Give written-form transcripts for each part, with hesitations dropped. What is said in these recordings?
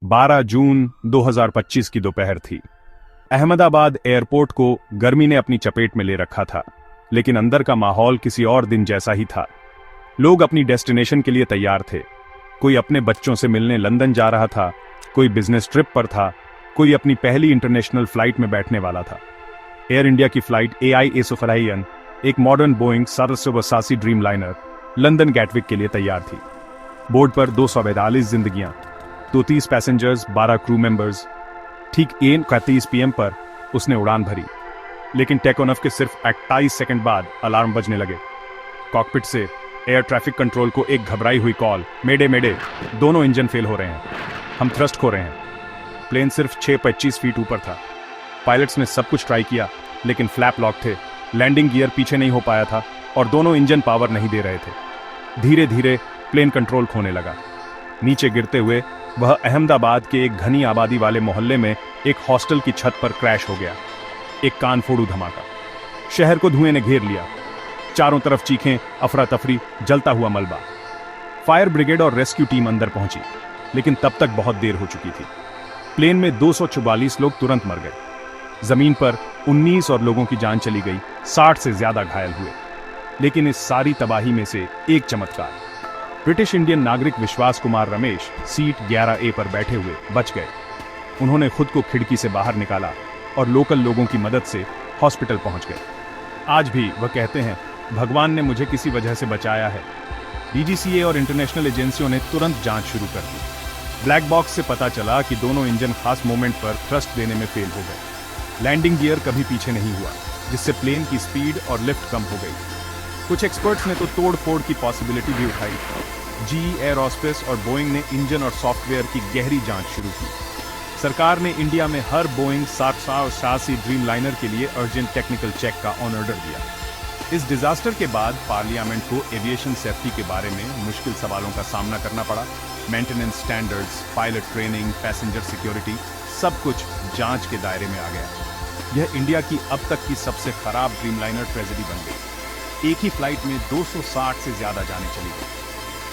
12 जून 2025 की दोपहर थी। अहमदाबाद एयरपोर्ट को गर्मी ने अपनी चपेट में ले रखा था, लेकिन अंदर का माहौल किसी और दिन जैसा ही था। लोग अपनी डेस्टिनेशन के लिए तैयार थे। कोई अपने बच्चों से मिलने लंदन जा रहा था, कोई बिजनेस ट्रिप पर था, कोई अपनी पहली इंटरनेशनल फ्लाइट में बैठने वाला था। एयर इंडिया की फ्लाइट AI A400, एक modern Boeing 782 dream liner, London Gatwick के लिए तैयार थी। बोर्ड पर 242 जिंदगियां, 230 पैसेंजर्स, 12 क्रू मेंबर्स। ठीक 1:31 PM पर उसने उड़ान भरी, लेकिन टेक ऑन ऑफ के सिर्फ 28 सेकंड बाद अलार्म बजने लगे। कॉकपिट से एयर ट्रैफिक कंट्रोल को एक घबराई हुई कॉल, मेडे मेडे, दोनों इंजन फेल हो रहे हैं, हम थ्रस्ट खो रहे हैं। प्लेन सिर्फ 6-25 फीट ऊपर था। पायलट्स ने सब कुछ ट्राई किया, लेकिन फ्लैप लॉक थे, लैंडिंग गियर पीछे नहीं हो पाया था और दोनों इंजन पावर नहीं दे रहे थे। धीरे धीरे प्लेन कंट्रोल खोने लगा। नीचे गिरते हुए वह अहमदाबाद के एक घनी आबादी वाले मोहल्ले में एक हॉस्टल की छत पर क्रैश हो गया। एक कानफोड़ू धमाका, शहर को धुएं ने घेर लिया। चारों तरफ चीखें, अफरा तफरी, जलता हुआ मलबा। फायर ब्रिगेड और रेस्क्यू टीम अंदर पहुंची, लेकिन तब तक बहुत देर हो चुकी थी। प्लेन में 244 लोग तुरंत मर गए। जमीन पर 19 और लोगों की जान चली गई, 60 से ज्यादा घायल हुए। लेकिन इस सारी तबाही में से एक चमत्कार, ब्रिटिश इंडियन नागरिक विश्वास कुमार रमेश सीट 11A पर बैठे हुए बच गए। उन्होंने खुद को खिड़की से बाहर निकाला और लोकल लोगों की मदद से हॉस्पिटल पहुंच गए। आज भी वह कहते हैं, भगवान ने मुझे किसी वजह से बचाया है। DGCA और इंटरनेशनल एजेंसियों ने तुरंत जांच शुरू कर दी। ब्लैक बॉक्स से पता चला कि दोनों इंजन खास मोमेंट पर थ्रस्ट देने में फेल हो गए। लैंडिंग गियर कभी पीछे नहीं हुआ, जिससे प्लेन की स्पीड और लिफ्ट कम हो गई। कुछ एक्सपर्ट्स ने तो तोड़ फोड़ की पॉसिबिलिटी भी उठाई। GE एयरोस्पेस और बोइंग ने इंजन और सॉफ्टवेयर की गहरी जांच शुरू की। सरकार ने इंडिया में हर बोइंग 787 ड्रीम लाइनर के लिए अर्जेंट टेक्निकल चेक का ऑन ऑर्डर दिया। इस डिजास्टर के बाद पार्लियामेंट को एविएशन सेफ्टी के बारे में मुश्किल सवालों का सामना करना पड़ा। Maintenance standards, pilot training, passenger security, सब कुछ जांच के दायरे में आ गया। यह इंडिया की अब तक की सबसे खराब ड्रीमलाइनर ट्रेजेडी बन गई। एक ही फ्लाइट में 260 से ज्यादा जानें चली गई।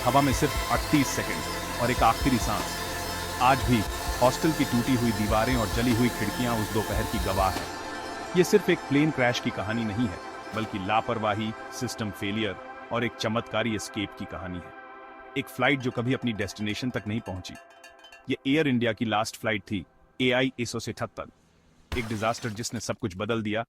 हवा में सिर्फ 38 सेकंड और एक आखिरी सांस। आज भी हॉस्टल की टूटी हुई दीवारें और जली हुई खिड़कियां उस दोपहर की गवाह है। यह सिर्फ एक प्लेन क्रैश की कहानी नहीं है, बल्कि लापरवाही, सिस्टम फेलियर और एक चमत्कारी एस्केप की कहानी है। एक फ्लाइट जो कभी अपनी डेस्टिनेशन तक नहीं पहुंची। यह एयर इंडिया की लास्ट फ्लाइट थी, AI 177। एक डिजास्टर जिसने सब कुछ बदल दिया,